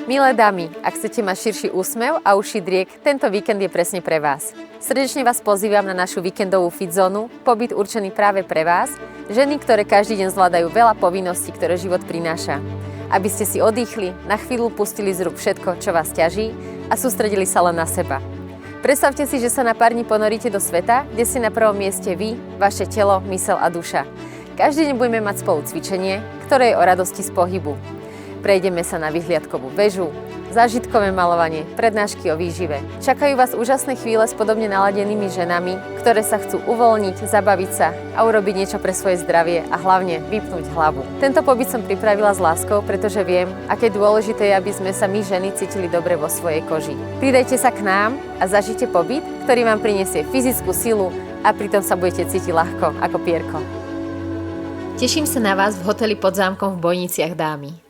Milé dámy, ak chcete mať širší úsmev a uší driek, tento víkend je presne pre vás. Srdečne vás pozývam na našu víkendovú fit zónu, pobyt určený práve pre vás, ženy, ktoré každý deň zvládajú veľa povinností, ktoré život prináša. Aby ste si odýchli, na chvíľu pustili z rúk všetko, čo vás ťaží a sústredili sa len na seba. Predstavte si, že sa na pár dní ponoríte do sveta, kde ste na prvom mieste vy, vaše telo, myseľ a duša. Každý deň budeme mať spolu cvičenie, ktoré je o radosti z pohybu. Prejdeme sa na vyhliadkovú väžu, zážitkové malovanie, prednášky o výžive. Čakajú vás úžasné chvíle s podobne naladenými ženami, ktoré sa chcú uvoľniť, zabaviť sa a urobiť niečo pre svoje zdravie a hlavne vypnúť hlavu. Tento pobyt som pripravila s láskou, pretože viem, aké dôležité je, aby sme sa my ženy cítili dobre vo svojej koži. Pridajte sa k nám a zažite pobyt, ktorý vám prinesie fyzickú silu a pritom sa budete cítiť ľahko ako pierko. Teším sa na vás v hoteli pod zámkom v Bojniciach, dámy.